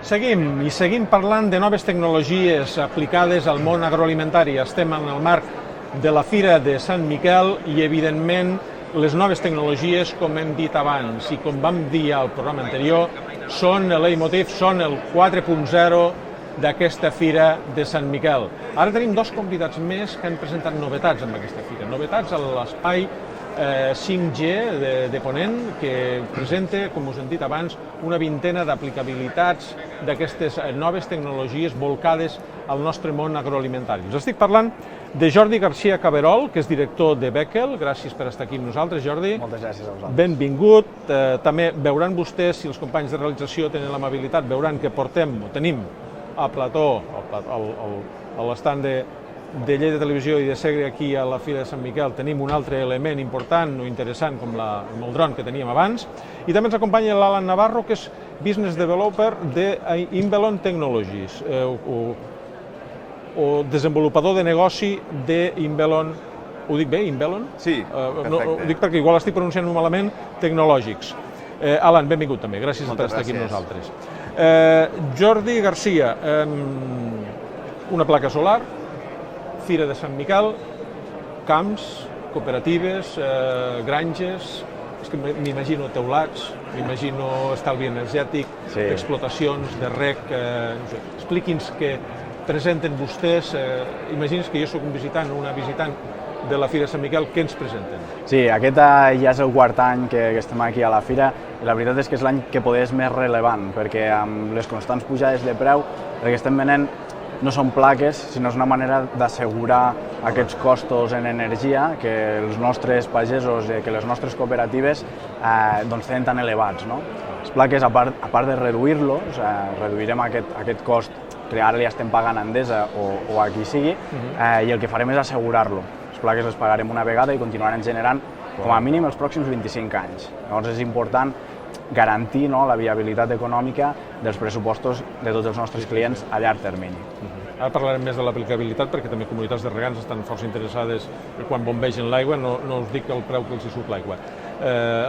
Seguim parlant de noves tecnologies aplicades al món agroalimentari. Estem en el marc de la Fira de Sant Miquel i, evidentment, les noves tecnologies, com hem dit abans i com vam dir al programa anterior, són el leitmotiv, són el 4.0 d'aquesta Fira de Sant Miquel. Ara tenim dos convidats més que han presentat novetats en aquesta fira. Novetats a l'espai 5G de Ponent, que presenta, com us hem dit abans, una vintena d'aplicabilitats d'aquestes noves tecnologies volcades al nostre món agroalimentari. Us estic parlant de Jordi García Caberol, que és director de Beckel. Gràcies per estar aquí amb nosaltres, Jordi. Moltes gràcies a vosaltres. Benvingut. També veuran vostès, si els companys de realització tenen l'amabilitat, veuran que tenim a plató, a l'estand de Lleida Televisió i de Segre aquí a la Fira de Sant Miquel, tenim un altre element important o interessant com el dron que teníem abans, i també ens acompanya l'Alan Navarro, que és Business Developer d'Inbelon Technologies, o desenvolupador de negoci d'Inbelon. Ho dic bé, Inbelon? Sí, perfecte. Ho dic perquè igual estic pronunciant malament, Tecnològics. Alan, benvingut també, gràcies per estar aquí amb nosaltres. Jordi García, una placa solar, Fira de Sant Miquel, camps, cooperatives, granges, és que m'imagino teulats, m'imagino estalvi energètic, explotacions de rec. Expliqui'ns què presenten vostès. Imagini's que jo soc una visitant de la Fira de Sant Miquel, què ens presenten? Sí, aquest ja és el quart any que estem aquí a la Fira, i la veritat és que és l'any que poder és més rellevant, perquè amb les constants pujades de preu, el que estem venent no són plaques, sinó és una manera d'assegurar aquests costos en energia que els nostres pagesos, que les nostres cooperatives tenen tan elevats. Les plaques, a part de reduir-los, reduirem aquest cost que ara li estem pagant a Endesa o a qui sigui, i el que farem és assegurar-lo. Les plaques les pagarem una vegada i continuaran generant com a mínim els pròxims 25 anys. Llavors és important garantir la viabilitat econòmica dels pressupostos de tots els nostres clients a llarg termini. Ara parlarem més de l'aplicabilitat, perquè també comunitats de regants estan força interessades quan bombegen l'aigua, no us dic el preu que els hi surt l'aigua,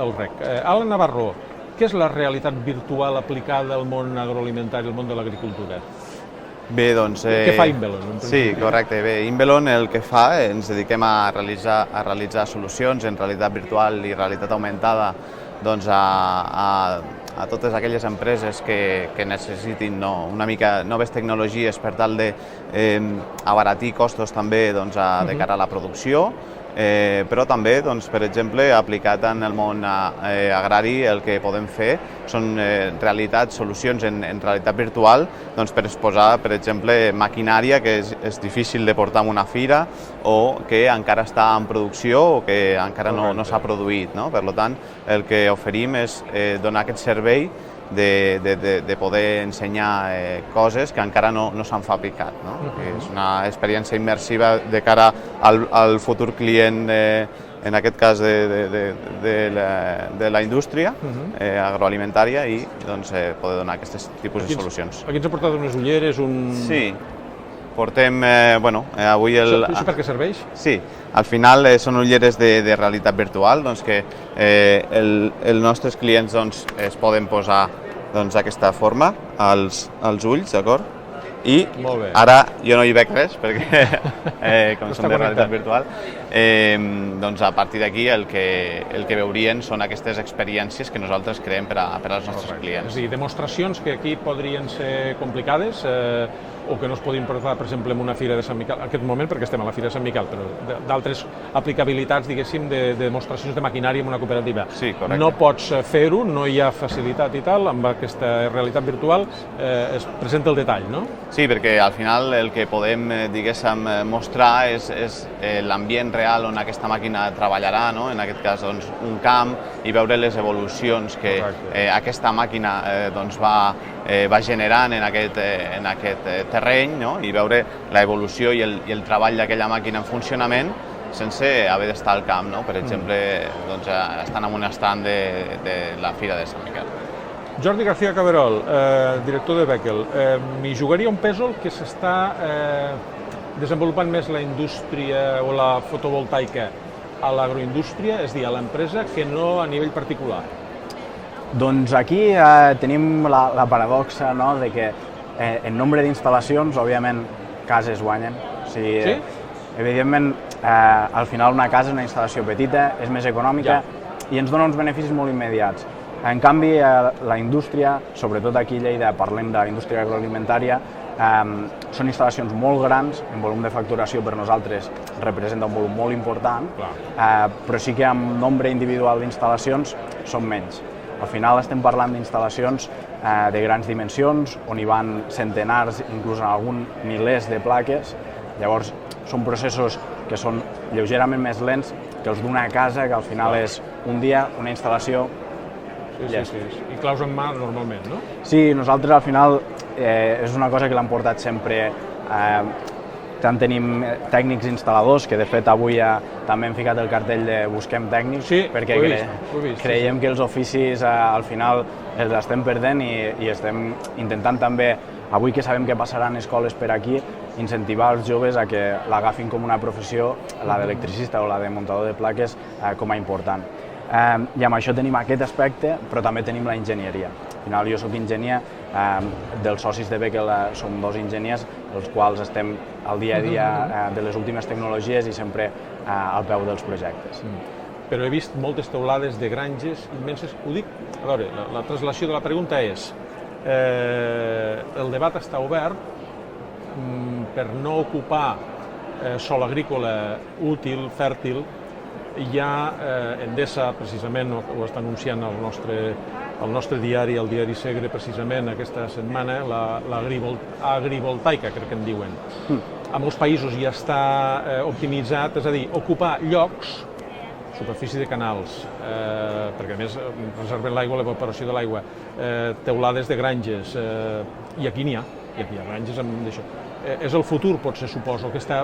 el rec. Alan Navarro, què és la realitat virtual aplicada al món agroalimentari, al món de l'agricultura? Bé, doncs... Què fa Inbelon? Sí, correcte. Bé, Inbelon el que fa, ens dediquem a realitzar solucions en realitat virtual i realitat augmentada a totes aquelles empreses que necessitin una mica noves tecnologies per tal d'abaratir costos també de cara a la producció, però també, per exemple, aplicat en el món agrari, el que podem fer són solucions en realitat virtual per exposar, per exemple, maquinària que és difícil de portar a una fira o que encara està en producció o que encara no s'ha produït. Per tant, el que oferim és donar aquest servei de poder ensenyar coses que encara no s'han fabricat. És una experiència immersiva de cara al futur client, en aquest cas de la indústria agroalimentària, i poder donar aquests tipus de solucions. Aquí ens ha portat unes ulleres, Sí, portem, avui... Això per què serveix? Sí, al final són ulleres de realitat virtual, que els nostres clients es poden posar d'aquesta forma als ulls, d'acord? I ara jo no hi veig res, perquè com són de realitat virtual, a partir d'aquí el que veurien són aquestes experiències que nosaltres creem per als nostres clients. És a dir, demostracions que aquí podrien ser complicades o que no es podien portar, per exemple, en una Fira de Sant Miquel, en aquest moment perquè estem a la Fira de Sant Miquel, però d'altres aplicabilitats, diguéssim, de demostracions de maquinària en una cooperativa. Sí, correcte. No pots fer-ho, no hi ha facilitat i tal, amb aquesta realitat virtual es presenta el detall, no? Sí, perquè al final el que podem, diguéssim, mostrar és l'ambient real on aquesta màquina treballarà, en aquest cas un camp, i veure les evolucions que aquesta màquina va generant en aquest terreny, i veure l'evolució i el treball d'aquella màquina en funcionament sense haver d'estar al camp, per exemple, estant en un estand de la Fira de Sant Miquel. Jordi García Caberol, director de Beckel, m'hi jugaria un pèsol que s'està desenvolupant més la indústria o la fotovoltaica a l'agroindústria, és a dir, a l'empresa, que no a nivell particular. Doncs aquí tenim la paradoxa, no?, de que en nombre d'instal·lacions, òbviament, cases guanyen. O sigui, Sí? Evidentment, al final una casa és una instal·lació petita, és més econòmica i ens dona uns beneficis molt immediats. En canvi, la indústria, sobretot aquí a Lleida parlem de indústria agroalimentària, són instal·lacions molt grans, en volum de facturació per nosaltres representa un volum molt important, però sí que en nombre individual d'instal·lacions són menys. Al final estem parlant d'instal·lacions de grans dimensions, on hi van centenars, inclús en algun milers de plaques. Llavors, són processos que són lleugerament més lents que els d'una casa, que al final és un dia, una instal·lació. Sí. I claus en mà normalment, no? Sí, nosaltres al final és una cosa que l'hem portat sempre. Tant tenim tècnics instal·ladors, que de fet avui també hem ficat el cartell de busquem tècnics, perquè creiem que els oficis al final els estem perdent i estem intentant també, avui que sabem que passaran escoles per aquí, incentivar els joves a que l'agafin com una professió, la d'electricista o la de muntador de plaques, com a important. I amb això tenim aquest aspecte, però també tenim la enginyeria. Al final jo soc enginyer, dels socis de Bechtel som 2 enginyers, els quals estem al dia a dia de les últimes tecnologies i sempre al peu dels projectes. Però he vist moltes teulades de granges immenses. Ho dic, a veure, la translació de la pregunta és, el debat està obert per no ocupar sòl agrícola útil, fèrtil. Ja Endesa, precisament, ho està anunciant el nostre diari, el diari Segre, precisament aquesta setmana, l'agrivoltaica, crec que en diuen. A molts països ja està optimitzat, és a dir, ocupar llocs, superfície de canals, perquè a més reserven l'aigua, l'evaporació de l'aigua, teulades de granges, i aquí n'hi ha, granges amb això. És el futur, potser, suposo, aquesta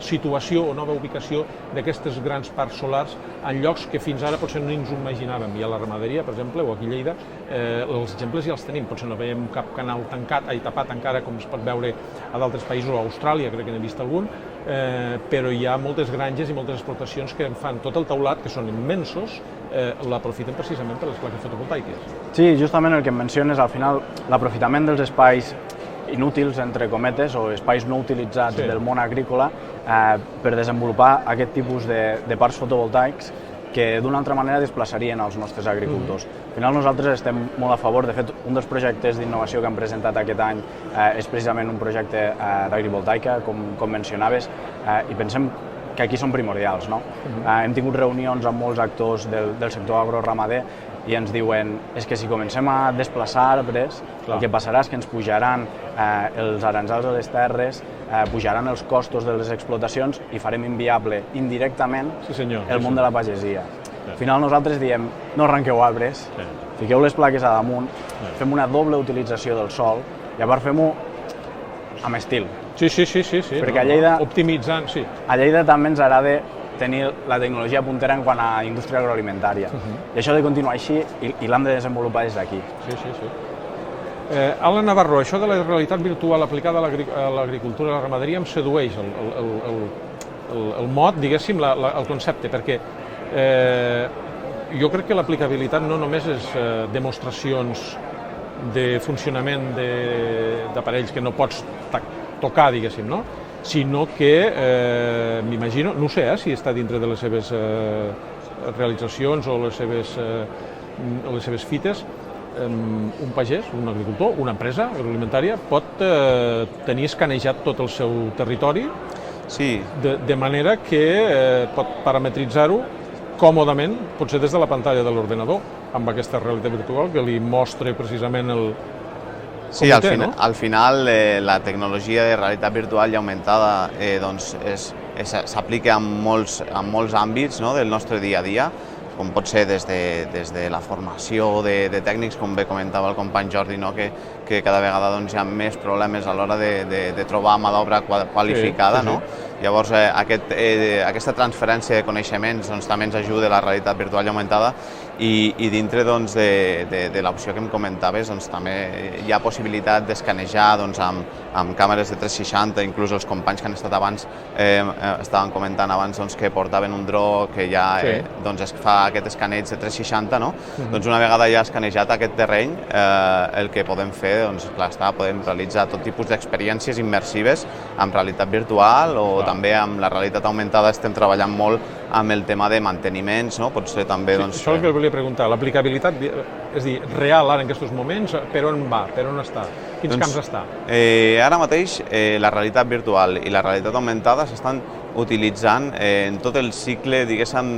situació o nova ubicació d'aquestes grans parcs solars en llocs que fins ara potser no ens ho imaginàvem. I a la ramaderia, per exemple, o aquí a Lleida, els exemples ja els tenim. Potser no veiem cap canal tapat encara, com es pot veure a d'altres països, o a Austràlia, crec que n'he vist algun, però hi ha moltes granges i moltes explotacions que fan tot el teulat, que són immensos, l'aprofiten precisament per les plaques fotovoltaiques. Sí, justament el que em menciones, al final, l'aprofitament dels espais inútils, entre cometes, o espais no utilitzats del món agrícola per desenvolupar aquest tipus de parcs fotovoltaics que d'una altra manera desplaçarien els nostres agricultors. Al final nosaltres estem molt a favor, de fet un dels projectes d'innovació que hem presentat aquest any és precisament un projecte d'agrivoltaica, com mencionaves, i pensem que aquí són primordials. Hem tingut reunions amb molts actors del sector agroramader i ens diuen que si comencem a desplaçar arbres, el que passarà és que ens pujaran els aranzals a les terres, pujaran els costos de les explotacions i farem inviable indirectament el món de la pagesia. Al final nosaltres diem, no arrenqueu arbres, fiqueu les plaques a damunt, fem una doble utilització del sòl i a part fem-ho amb estil. Sí. Perquè a Lleida, optimitzant, sí. A Lleida també ens agrada tenir la tecnologia puntera en quant a indústria agroalimentària. I això ha de continuar així i l'hem de desenvolupar des d'aquí. Sí. Alan Navarro, això de la realitat virtual aplicada a l'agricultura i la ramaderia em sedueix el mot, diguéssim, el concepte, perquè jo crec que l'aplicabilitat no només és demostracions de funcionament d'aparells que no pots tocar, diguéssim, no? Sinó que, m'imagino, no sé si està dintre de les seves realitzacions o les seves fites, un pagès, un agricultor, una empresa agroalimentària pot tenir escanejat tot el seu territori de manera que pot parametritzar-ho còmodament, potser des de la pantalla de l'ordenador, amb aquesta realitat virtual que li mostra precisament el... Sí, al final la tecnologia de realitat virtual i augmentada s'aplica en molts àmbits del nostre dia a dia, com pot ser des de la formació de tècnics, com bé comentava el company Jordi, que cada vegada hi ha més problemes a l'hora de trobar mà d'obra qualificada. Llavors, aquesta transferència de coneixements també ens ajuda a la realitat virtual i augmentada i dintre de l'opció que em comentaves també hi ha possibilitat d'escanejar amb càmeres de 360, inclús els companys que han estat abans estaven comentant abans que portaven un dro que ja es fa aquest escaneig de 360, no? Doncs una vegada ja escanejat aquest terreny, el que podem fer, doncs, clar està, podem realitzar tot tipus d'experiències immersives amb realitat virtual o també amb la realitat augmentada. Estem treballant molt amb el tema de manteniments, no? Pot ser també... Sí, això és el que volia preguntar, l'aplicabilitat, és dir, real ara en aquests moments, per on va, per on està, quins camps està? Ara mateix la realitat virtual i la realitat augmentada s'estan utilitzant en tot el cicle, diguéssim,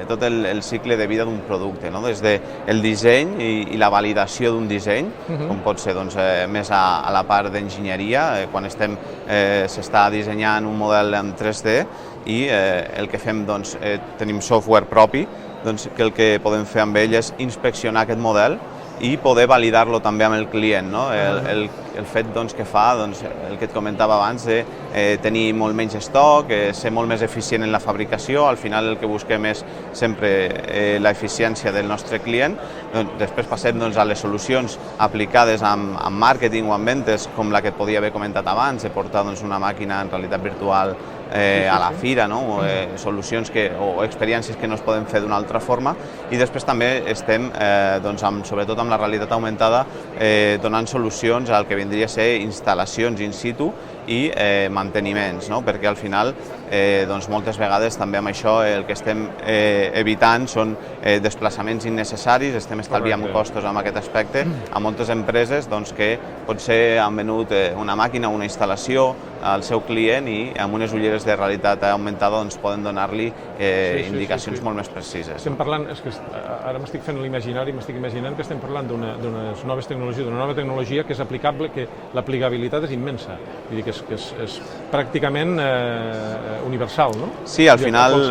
tot el cicle de vida d'un producte, no? Des del disseny i la validació d'un disseny, com pot ser doncs, més a la part d'enginyeria, quan s'està dissenyant un model en 3D i el que fem, doncs, tenim software propi, doncs, que el que podem fer amb ell és inspeccionar aquest model i poder validar-lo també amb el client, no? El fet doncs, que fa, doncs, el que et comentava abans, de tenir molt menys estoc, ser molt més eficient en la fabricació. Al final el que busquem és sempre l'eficiència del nostre client. Després passem doncs, a les solucions aplicades amb màrqueting o amb ventes, com la que et podia haver comentat abans, de portar doncs, una màquina en realitat virtual a la fira, no? Solucions o experiències que no es poden fer d'una altra forma, i després també estem, doncs, sobretot amb la realitat augmentada, donant solucions al que vindria a ser instal·lacions in situ i manteniments, no? Perquè al final doncs, moltes vegades també amb això el que estem evitant són desplaçaments innecessaris, estem estalviant costos en aquest aspecte a moltes empreses doncs, que potser han venut una màquina o una instal·lació al seu client i amb unes ulleres de realitat augmentada doncs, poden donar-li indicacions molt més precises. Estem parlant, és que ara m'estic fent l'imaginari, m'estic imaginant que estem parlant d'unes noves tecnologies, d'una nova tecnologia que és aplicable, que l'aplicabilitat és immensa, vull dir que és pràcticament universal, no? Sí, al final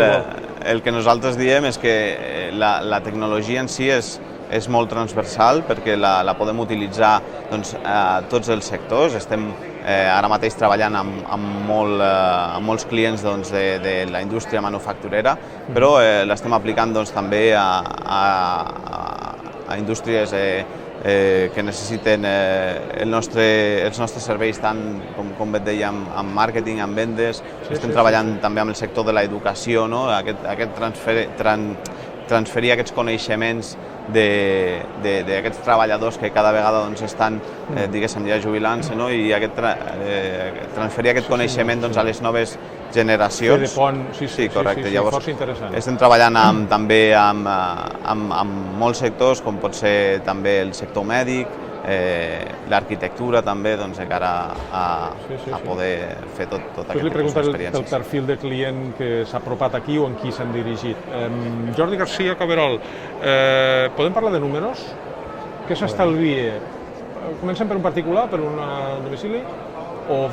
el que nosaltres diem és que la tecnologia en si és molt transversal perquè la podem utilitzar doncs, a tots els sectors. Estem ara mateix treballant amb molts clients doncs, de la indústria manufacturera, però l'estem aplicant doncs, també a indústries que necessiten els nostres serveis, tant com et deia, amb màrqueting, amb vendes. Estem treballant també amb el sector de l'educació, no? Transferir aquests coneixements d'aquests treballadors que cada vegada doncs, estan diguéssim, ja jubilant-se, no? I transferir aquest coneixement doncs, a les noves generacions. Sí, correcte. Llavors, força interessant. Estem treballant també amb molts sectors, com pot ser també el sector mèdic, l'arquitectura també, doncs, de cara a poder fer tot aquest tipus d'experiències. El perfil de client que s'ha apropat aquí o en qui s'han dirigit. Jordi Garcia Caberol, podem parlar de números? Què s'estalvia? Comencem per un particular, per un domicili, o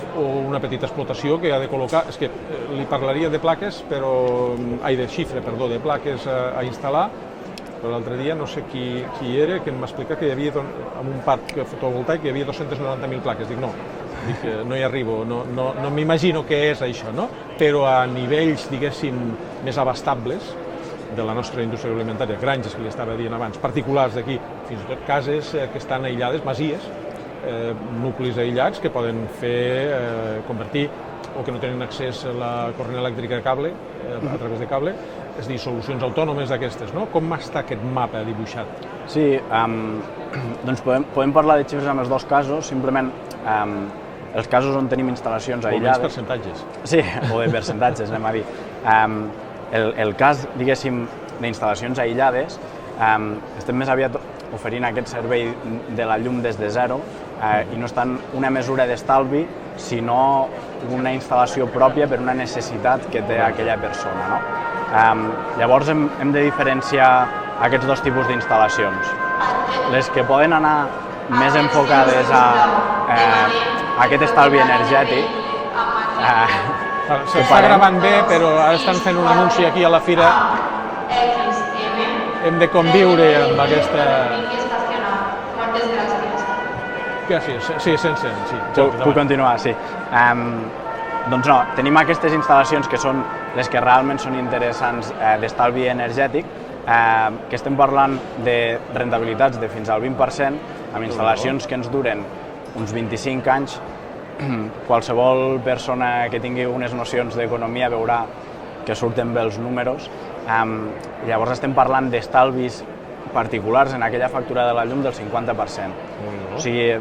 una petita explotació que ha de col·locar, és que li parlaria de plaques, de xifra, de plaques a instal·lar, però l'altre dia no sé qui era que em va explicar que hi havia, en un parc fotovoltaic, hi havia 290.000 plaques. Dic, no hi arribo, no m'imagino què és això, no? Però a nivells, diguéssim, més abastables de la nostra indústria agroalimentària, granges, que li estava dient abans, particulars d'aquí, fins i tot cases que estan aïllades, masies, nuclis aïllats que poden convertir o que no tenen accés a la corrent elèctrica a través de cable, és a dir, solucions autònomes d'aquestes, no? Com està aquest mapa dibuixat? Sí, doncs podem parlar de xifres amb els dos casos, simplement els casos on tenim instal·lacions aïllades... O menys percentatges. Sí, o de percentatges, anem a dir. El cas, diguéssim, d'instal·lacions aïllades, estem més aviat oferint aquest servei de la llum des de zero i no és tant una mesura d'estalvi, sinó una instal·lació pròpia per una necessitat que té aquella persona, no? Llavors hem de diferenciar aquests dos tipus d'instal·lacions. Les que poden anar més enfocades a aquest estalvi energètic. S'està gravant bé, però ara estan fent un anunci aquí a la fira. Hem de conviure amb aquesta... Sí, sense. Puc continuar, sí. Doncs no, tenim aquestes instal·lacions que són les que realment són interessants d'estalvi energètic, que estem parlant de rentabilitats de fins al 20%, amb instal·lacions que ens duren uns 25 anys. Qualsevol persona que tingui unes nocions d'economia veurà que surten bé els números Llavors estem parlant d'estalvis particulars en aquella factura de la llum del 50%. O sigui,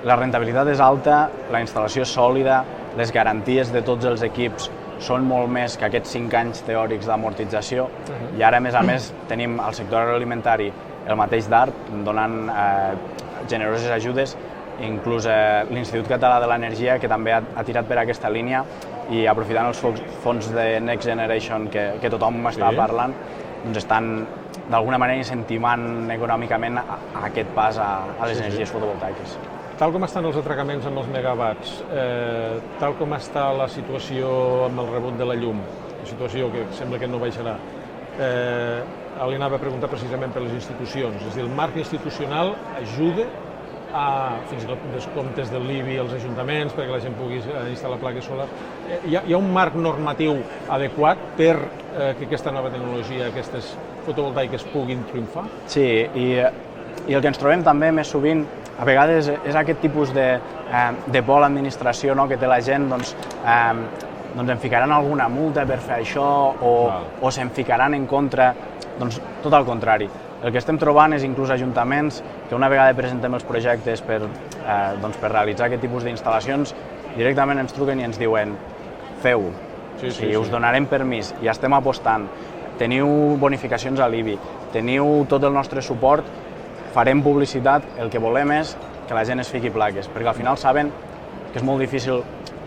la rentabilitat és alta, la instal·lació és sòlida, les garanties de tots els equips són molt més que aquests 5 anys teòrics d'amortització i ara, a més, tenim al sector agroalimentari el mateix DARP donant generoses ajudes, inclús l'Institut Català de l'Energia, que també ha tirat per aquesta línia i aprofitant els fons de Next Generation que tothom està parlant, doncs estan d'alguna manera incentivant econòmicament aquest pas a les energies fotovoltaiques. Tal com estan els atracaments amb els megawatts, tal com està la situació amb el rebut de la llum, la situació que sembla que no baixarà, li anava a preguntar precisament per les institucions, és a dir, el marc institucional ajuda fins i tot descomptes del l'IBI als ajuntaments perquè la gent pugui instal·lar plaques solars. Hi ha un marc normatiu adequat per que aquesta nova tecnologia, aquestes fotovoltaiques puguin triomfar? Sí, i el que ens trobem també més sovint a vegades és aquest tipus de por a l'administració que té la gent, doncs em ficaran alguna multa per fer això o se'm ficaran en contra. Doncs tot al contrari. El que estem trobant és inclús ajuntaments que una vegada presentem els projectes per realitzar aquest tipus d'instal·lacions, directament ens truquen i ens diuen feu-ho, us donarem permís i estem apostant, teniu bonificacions a l'IBI, teniu tot el nostre suport, farem publicitat, el que volem és que la gent es fiqui plaques, perquè al final saben que és molt difícil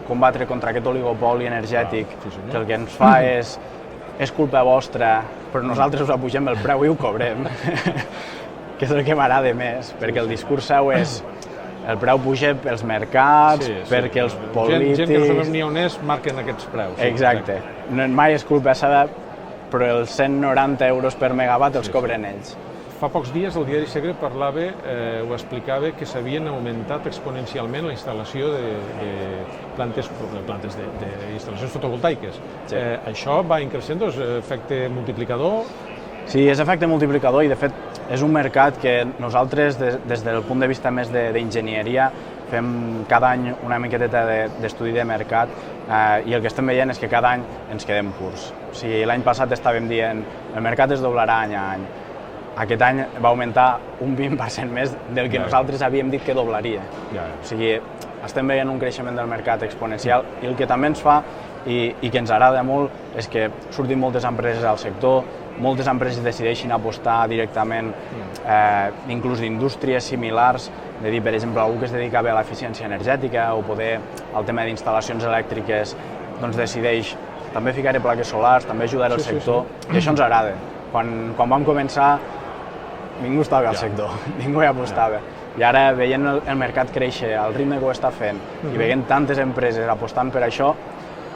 combatre contra aquest oligopoli energètic, que el que ens fa és culpa vostra, però nosaltres us apugem el preu i ho cobrem, que és el que m'agrada més, perquè el discurs seu és el preu puja pels mercats, perquè els polítics... Gent que no sabem ni on és marquen aquests preus. Exacte. Mai és culpa seva, però els 190 euros per megawatt els cobren ells. Fa pocs dies el diari Segre parlava, ho explicava, que s'havien augmentat exponencialment la instal·lació de plantes d'instal·lacions fotovoltaiques. Això va increixent, és efecte multiplicador? Sí, és efecte multiplicador i de fet és un mercat que nosaltres des del punt de vista més d'enginyeria fem cada any una miqueteta d'estudi de mercat i el que estem veient és que cada any ens quedem curts. O sigui, l'any passat estàvem dient el mercat es doblarà any a any. Aquest any va augmentar un 20% més del que nosaltres havíem dit que doblaria. O sigui, estem veient un creixement del mercat exponencial i el que també ens fa i que ens agrada molt és que surtin moltes empreses al sector, moltes empreses decideixin apostar directament inclús d'indústries similars, de dir, per exemple, algú que es dedica a l'eficiència energètica o poder al tema d'instal·lacions elèctriques doncs decideix també ficar plaques solars, també ajudar el sector i això ens agrada. Quan vam començar ningú estava al sector, ningú hi apostava. I ara, veient el mercat créixer, al ritme que ho està fent, i veient tantes empreses apostant per això,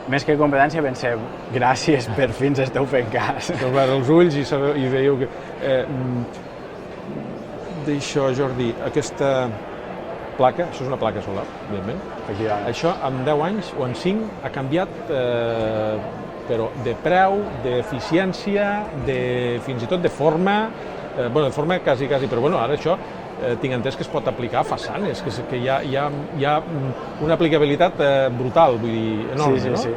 més que competència pensem, gràcies, per fi ens esteu fent cas. Heu obert els ulls i veieu que... D'això, Jordi, aquesta placa, això és una placa solar, evidentment. Això en 10 anys o en 5 ha canviat, però de preu, d'eficiència, fins i tot de forma, de forma quasi, però ara això tinc entès que es pot aplicar a façanes, que hi ha una aplicabilitat brutal, vull dir, enorme, no? Sí.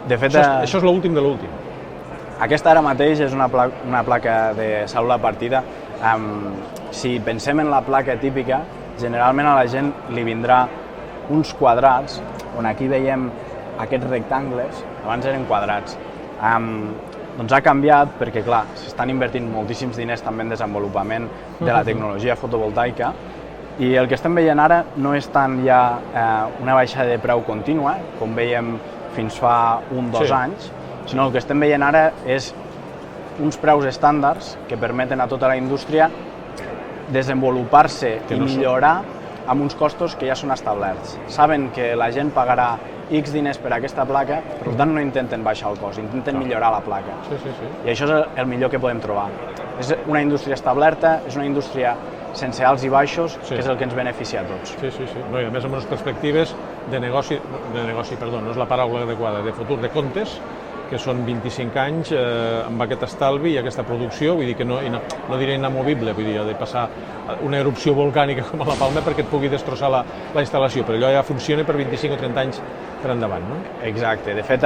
De fet, això és l'últim de l'últim. Aquesta ara mateix és una placa de cèl·lula partida. Si pensem en la placa típica, generalment a la gent li vindrà uns quadrats, on aquí veiem aquests rectangles, abans eren quadrats. Doncs ha canviat perquè, clar, s'estan invertint moltíssims diners també en desenvolupament de la tecnologia fotovoltaica i el que estem veient ara no és tant ja una baixada de preu contínua, com veiem fins fa 1-2 anys, sinó el que estem veient ara és uns preus estàndards que permeten a tota la indústria desenvolupar-se i millorar amb uns costos que ja són establerts. Saben que la gent pagarà X diners per aquesta placa, per tant no intenten baixar el cost, intenten millorar la placa. I això és el millor que podem trobar. És una indústria establerta, és una indústria sense alts i baixos, que és el que ens beneficia a tots. Sí. No, i a més amb unes perspectives de negoci, no és la paraula adequada, de futur, de comptes, que són 25 anys amb aquest estalvi i aquesta producció, vull dir que no diré inamovible, vull dir, ha de passar una erupció volcànica com a la Palma perquè et pugui destrossar la instal·lació, però allò ja funciona per 25 o 30 anys per endavant, no? Exacte, de fet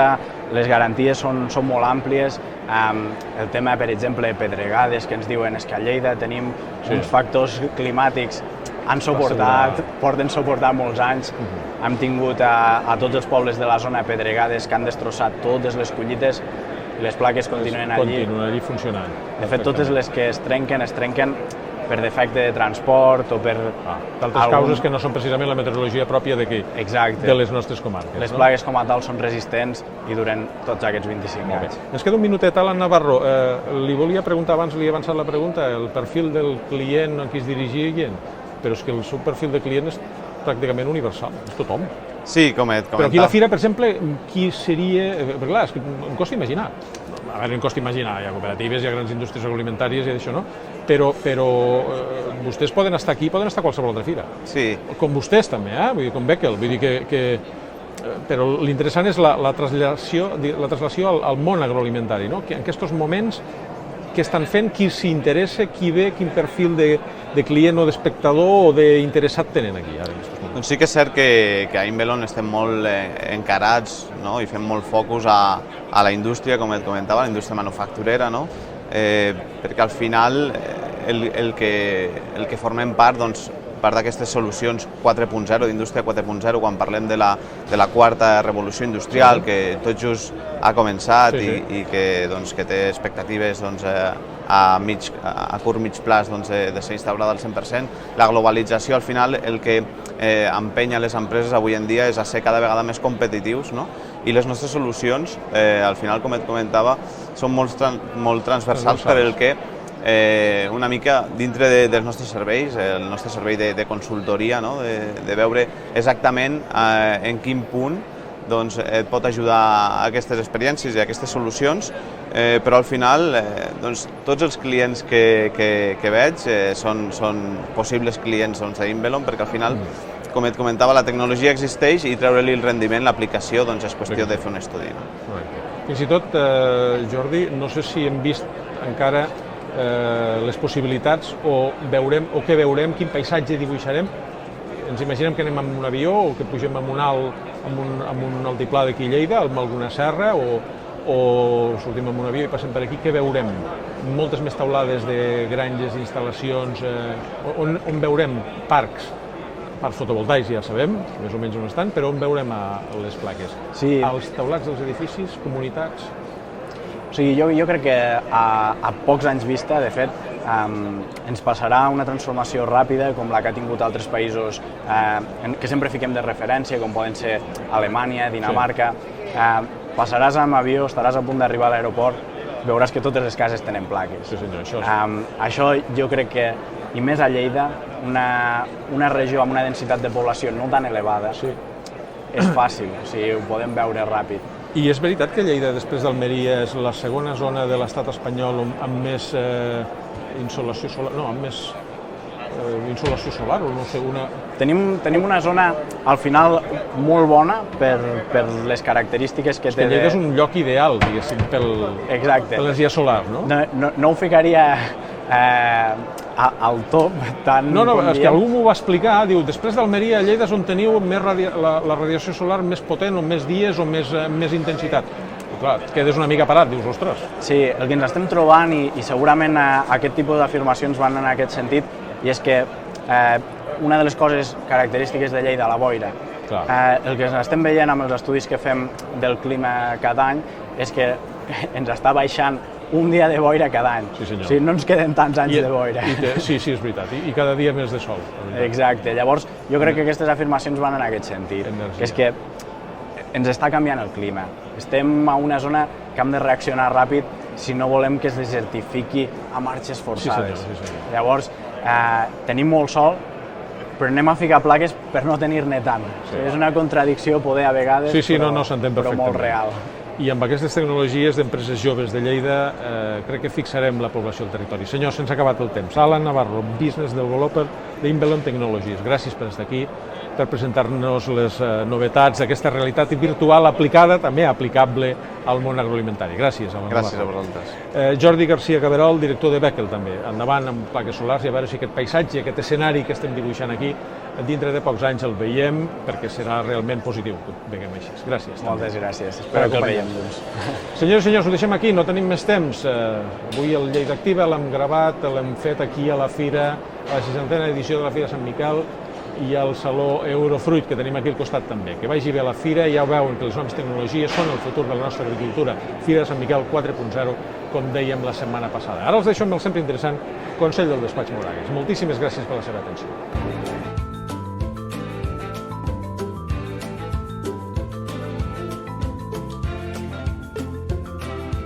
les garanties són molt àmplies, El tema, per exemple, pedregades, que ens diuen que a Lleida tenim uns factors climàtics porten suportat molts anys. Hem tingut a tots els pobles de la zona pedregades que han destrossat totes les collites i les plaques continuen allí. Continuen allí funcionant. De fet, totes les que es trenquen per defecte de transport o per... D'altres causes que no són precisament la meteorologia pròpia d'aquí, de les nostres comarques. Les plagues com a tal són resistents i duren tots aquests 25 anys. Ens queda un minutet, Alan Navarro. Li volia preguntar abans, li he avançat la pregunta, el perfil del client a qui es dirigien, però és que el seu perfil de client és pràcticament universal, és tothom. Sí, com et comentava. Però aquí a la fira, per exemple, qui seria... Perquè clar, és que em costa imaginar. A veure, em costa imaginar, hi ha cooperatives, hi ha grans indústries agroalimentàries i d'això, no? Però vostès poden estar aquí, poden estar a qualsevol altra fira. Sí. Com vostès també, vull dir, com Beckel. Vull dir que però l'interessant és la traslació al món agroalimentari, no? En aquests moments, què estan fent, qui s'hi interessa, qui ve, quin perfil de client o d'espectador o d'interessat tenen aquí ara. Doncs sí que és cert que a Inbelon estem molt encarats, no? I fem molt focus a la indústria, com et comentava, la indústria manufacturera, no? Perquè al final el que formem part, doncs, part d'aquestes solucions 4.0, d'indústria 4.0, quan parlem de la quarta revolució industrial, que tot just ha començat i que té expectatives a curt mig plaç de ser instaurada al 100%. La globalització, al final, el que empenya les empreses avui en dia és a ser cada vegada més competitius, no? I les nostres solucions, al final, com et comentava, són molt transversals per el que una mica dintre dels nostres serveis, el nostre servei de consultoria, de veure exactament en quin punt et pot ajudar a aquestes experiències i a aquestes solucions, però al final tots els clients que veig són possibles clients d'Inbelon, perquè al final, com et comentava, la tecnologia existeix i treure-li el rendiment, l'aplicació, és qüestió de fer un estudi. Fins i tot, Jordi, no sé si hem vist encara les possibilitats o què veurem, quin paisatge dibuixarem. Ens imaginem que anem amb un avió o que pugem amb un altiplà d'aquí a Lleida, amb alguna serra, o sortim amb un avió i passem per aquí. Què veurem? Moltes més taulades de granges, instal·lacions, on veurem parcs fotovoltaics, ja sabem, més o menys on estan, però on veurem les plaques? Als taulats dels edificis, comunitats... O sigui, jo crec que a pocs anys vista, de fet, ens passarà una transformació ràpida com la que ha tingut altres països que sempre fiquem de referència, com poden ser Alemanya, Dinamarca. Passaràs amb avió, estaràs a punt d'arribar a l'aeroport, veuràs que totes les cases tenen plaques. Sí, senyor, això jo crec que, i més a Lleida, una regió amb una densitat de població no tan elevada, és fàcil, o sigui, ho podem veure ràpid. I és veritat que Lleida, després d'Almeria, és la segona zona de l'estat espanyol amb més insolació solar, o no sé, Tenim una zona, al final, molt bona per les característiques que té... Lleida és un lloc ideal, diguéssim, per l'energia solar, no? No ho ficaria al top, tant... No, és que algú m'ho va explicar, diu, després d'Almeria, a Lleida és on teniu la radiació solar més potent, o més dies, o més intensitat. Clar, et quedes una mica parat, dius, ostres. Sí, el que ens estem trobant, i segurament aquest tipus d'afirmacions van en aquest sentit, i és que una de les coses característiques de Lleida, la boira, el que estem veient amb els estudis que fem del clima cada any, és que ens està baixant un dia de boira cada any. Sí, senyor. O sigui, no ens queden tants anys de boira. Sí, és veritat, i cada dia més de sol. Exacte, llavors jo crec que aquestes afirmacions van en aquest sentit, que és que ens està canviant el clima. Estem a una zona que hem de reaccionar ràpid si no volem que es desertifiqui a marxes forçades. Sí, senyor. Llavors, tenim molt sol, però anem a ficar plaques per no tenir-ne tant. És una contradicció poder a vegades, però molt real. I amb aquestes tecnologies d'empreses joves de Lleida crec que fixarem la població del territori. Senyor, se'ns ha acabat el temps. Alan Navarro, Business Developer d'Inbelon Technologies. Gràcies per estar aquí, per presentar-nos les novetats d'aquesta realitat virtual aplicada, també aplicable al món agroalimentari. Gràcies. Gràcies a vosaltres. Jordi García Caberol, director de Beckel, també. Endavant amb plaques solars i a veure si aquest paisatge, aquest escenari que estem dibuixant aquí, dintre de pocs anys el veiem, perquè serà realment positiu que ho veiem així. Gràcies. Moltes gràcies. Espero que el veiem, doncs. Senyors i senyors, ho deixem aquí, no tenim més temps. Avui el Lleida Activa l'hem gravat, l'hem fet aquí a la Fira, a la 60a edició de la Fira Sant Miquel i al Saló Eurofruit, que tenim aquí al costat també. Que vagi bé a la Fira, ja ho veuen que les noves tecnologies són el futur de la nostra agricultura. Fira de Sant Miquel 4.0, com dèiem la setmana passada. Ara els deixo amb el sempre interessant Consell del Despatx Moragues. Moltíssimes gràcies per la seva atenció.